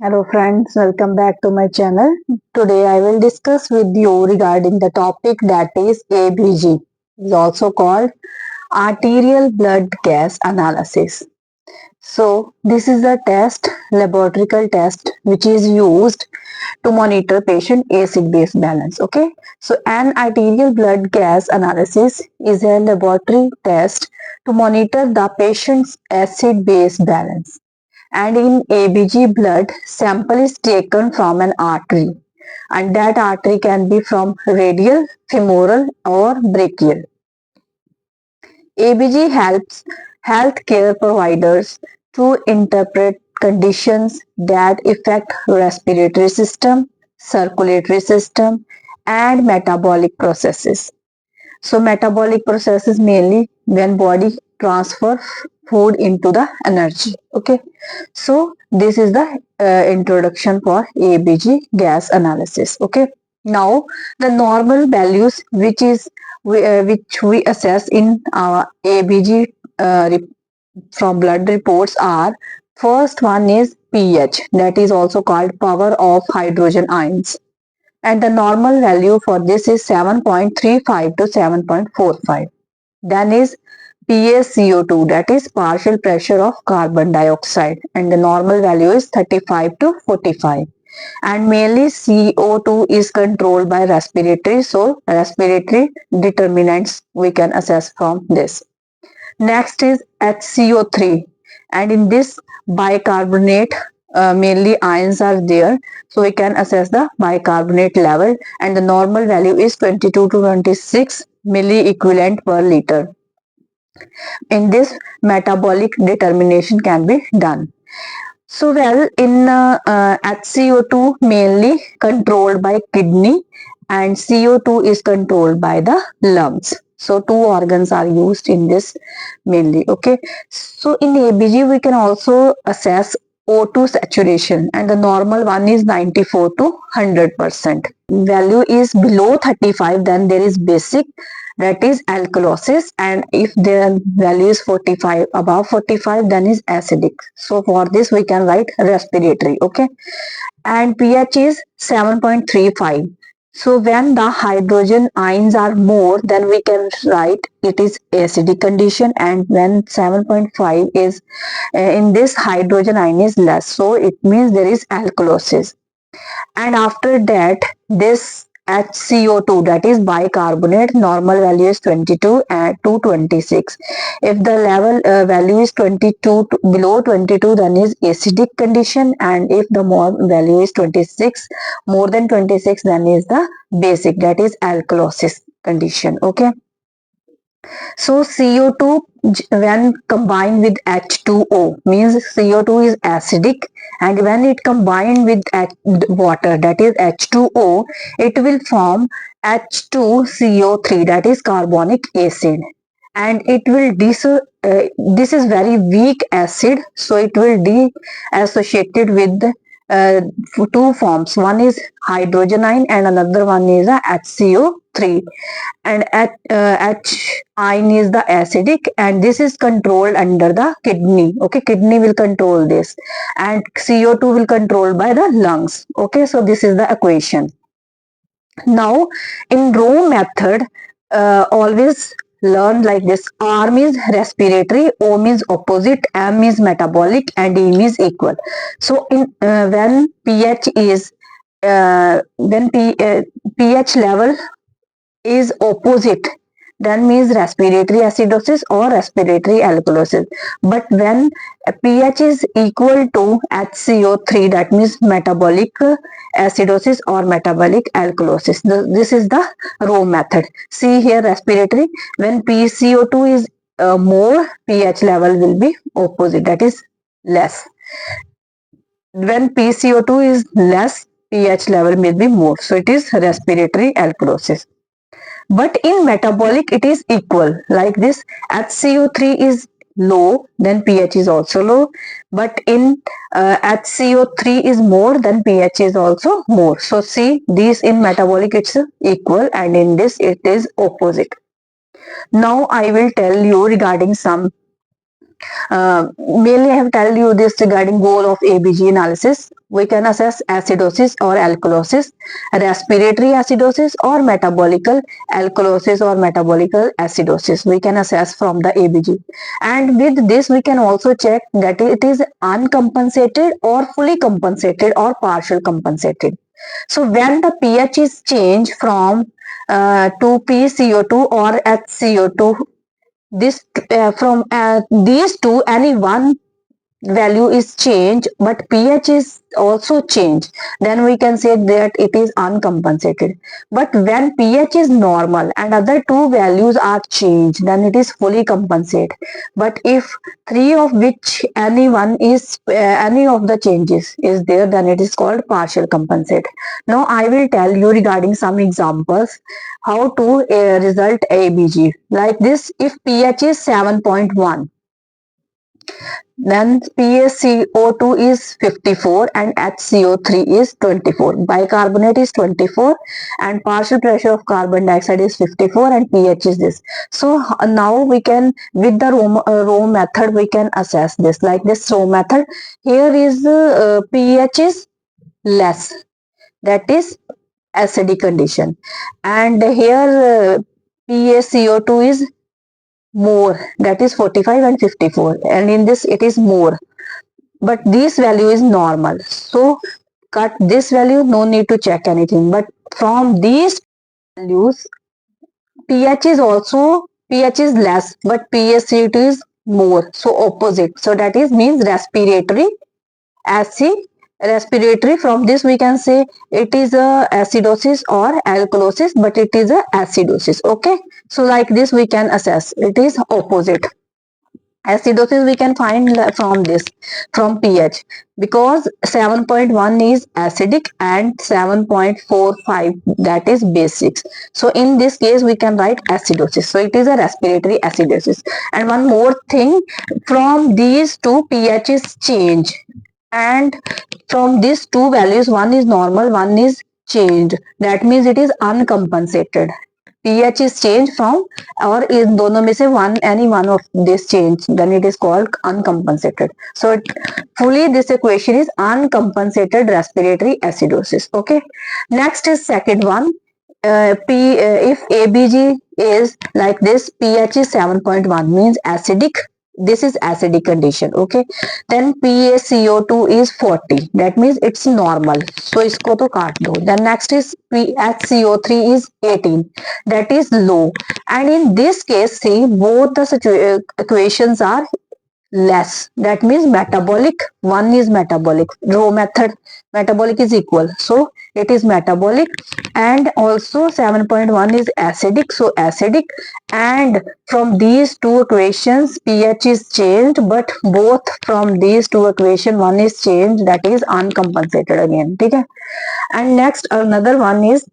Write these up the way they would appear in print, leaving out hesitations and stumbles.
Hello friends, welcome back to my channel. Today I will discuss with you regarding the topic that is ABG, is also called arterial blood gas analysis. So this is a test, laboratory test which is used to monitor patient acid base balance. Okay, so an arterial blood gas analysis is a laboratory test to monitor the patient's acid base balance, and in ABG blood sample is taken from an artery, and that artery can be from radial, femoral or brachial. ABG helps healthcare providers to interpret conditions that affect respiratory system, circulatory system and metabolic processes. So metabolic process is mainly when body transfer food into the energy. Okay. So this is the introduction for ABG gas analysis. Okay. Now the normal values which we assess in our ABG from blood reports are: first one is pH, that is also called power of hydrogen ions, and the normal value for this is 7.35 to 7.45. Then is PaCO2, that is partial pressure of carbon dioxide, and the normal value is 35 to 45. And mainly CO2 is controlled by respiratory, so respiratory determinants we can assess from this. Next is HCO3, and in this bicarbonate mainly ions are there, so we can assess the bicarbonate level, and the normal value is 22 to 26 milli equivalent per liter. In this, metabolic determination can be done. So well, in HCO2 mainly controlled by kidney, and CO2 is controlled by the lungs. So two organs are used in this mainly. Okay. So in ABG we can also assess O2 saturation, and the normal one is 94 to 100%. Value is below 35, then there is basic, that is alkalosis, and if the value is 45, above 45, then is acidic. So for this we can write respiratory. Okay. And pH is 7.35. So when the hydrogen ions are more, then we can write it is acidic condition, and when 7.5 is in this hydrogen ion is less, so it means there is alkalosis. And after that, this HCO2, that is bicarbonate, normal value is 22 and to 26. If the level value is 22 to below 22, then is acidic condition, and if the more value is 26, more than 26, then is the basic, that is alkalosis condition. Okay. So CO2 when combined with H2O means CO2 is acidic, and when it combined with water, that is H2O, it will form H2CO3, that is carbonic acid, and it will this is very weak acid, so it will be associated with uh, two forms. One is hydrogen ion and another one is a HCO3, and H ion is the acidic, and this is controlled under the kidney. Okay, kidney will control this, and CO2 will control by the lungs. Okay, so this is the equation. Now in row method, always learn like this: R means respiratory, O means opposite, M is metabolic, and E means equal. So in when pH is pH level is opposite, then means respiratory acidosis or respiratory alkalosis. But when pH is equal to HCO3, that means metabolic acidosis or metabolic alkalosis. This is the row method. See here, respiratory, when PCO2 is more, pH level will be opposite, that is less. When PCO2 is less, pH level may be more, so it is respiratory alkalosis. But in metabolic it is equal, like this: HCO3 is low, then pH is also low, but in HCO3 is more, then pH is also more. So see, these in metabolic it's equal, and in this it is opposite. Now I will tell you regarding some Mainly I have told you this regarding goal of ABG analysis. We can assess acidosis or alkalosis, respiratory acidosis or metabolical alkalosis or metabolical acidosis. We can assess from the ABG. And with this we can also check that it is uncompensated or fully compensated or partial compensated. So when the pH is changed from to PCO2 or HCO2, this from these two, any one value is changed but pH is also changed, then we can say that it is uncompensated. But when pH is normal and other two values are changed, then it is fully compensated. But if three of which any one is any of the changes is there, then it is called partial compensate. Now I will tell you regarding some examples how to result ABG. Like this, if pH is 7.1, then PaCO2 is 54 and HCO3 is 24. Bicarbonate is 24 and partial pressure of carbon dioxide is 54 and pH is this. So now we can, with the row method, we can assess this. Like this row method, here is pH is less, that is acidic condition, and here PaCO2 is more, that is 45 and 54, and in this it is more, but this value is normal, so cut this value, no need to check anything. But from these values, pH is also, pH is less but PaCO2 is more, so opposite, so that is means respiratory acid. Respiratory, from this we can say it is a acidosis or alkalosis, but it is a acidosis. Okay, so like this we can assess it is opposite. Acidosis we can find from this, from pH, because 7.1 is acidic and 7.45 that is basics. So in this case we can write acidosis, so it is a respiratory acidosis. And one more thing, from these two pH is change, and from these two values one is normal, one is changed, that means it is uncompensated. pH is changed from, or in दोनों में से one, any one of this change, then it is called uncompensated. So fully this equation is uncompensated respiratory acidosis. Okay, next is second one. If ABG is like this, pH is 7.1 means acidic, this is acidic condition. Okay, then PaCO2 is 40, that means it's normal, so isko to kaat do. Then next is HCO3 is 18, that is low, and in this case see both the equations are less, that means metabolic, one is metabolic, row method metabolic is equal, so it is metabolic, and also 7.1 is acidic, so acidic, and from these two equations pH is changed, but both from these two equations one is changed, that is uncompensated again. Okay, and next another one is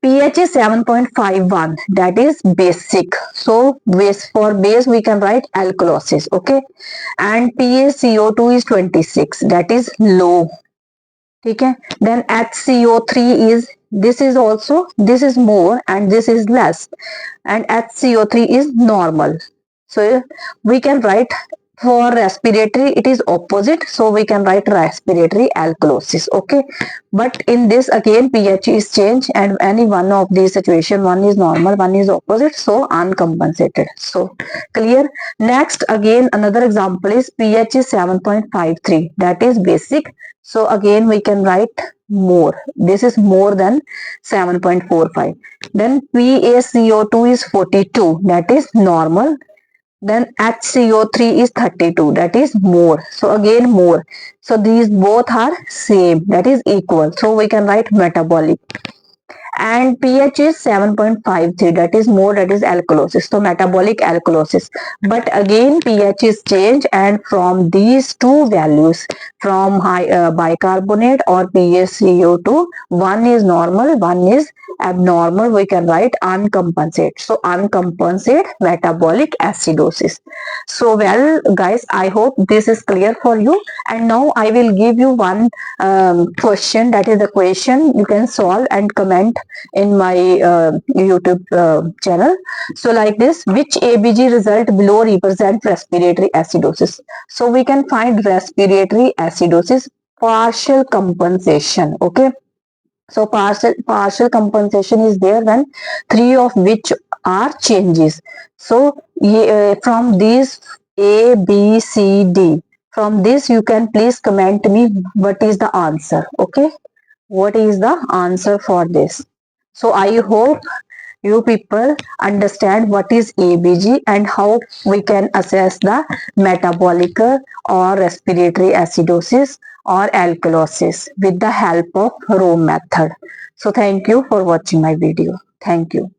pH is 7.51, that is basic, so base, for base we can write alkalosis. Okay, and PaCO2 is 26, that is low. Okay, then HCO3 is, this is also, this is more and this is less, and HCO3 is normal, so we can write, for respiratory it is opposite, so we can write respiratory alkalosis. Okay, but in this again pH is changed and any one of these situation, one is normal, one is opposite, so uncompensated. So clear. Next again another example is pH is 7.53, that is basic, so again we can write more, this is more than 7.45. Then PaCO2 is 42, that is normal, then HCO3 is 32, that is more, so again more, so these both are same, that is equal, so we can write metabolic. And pH is 7.53, that is more, that is alkalosis, so metabolic alkalosis. But again pH is changed, and from these two values, from bicarbonate or PaCO2, one is normal, one is abnormal, we can write uncompensated, so uncompensated metabolic acidosis. So well guys, I hope this is clear for you, and now I will give you one question, that is the question you can solve and comment in my YouTube channel. So like this, which ABG result below represent respiratory acidosis? So we can find respiratory acidosis partial compensation. Okay, so partial compensation is there when three of which are changes. So from these A, B, C, D, from this you can please comment me what is the answer. Okay, what is the answer for this? So I hope you people understand what is ABG and how we can assess the metabolic or respiratory acidosis or alkalosis with the help of Rome method. So thank you for watching my video. Thank you.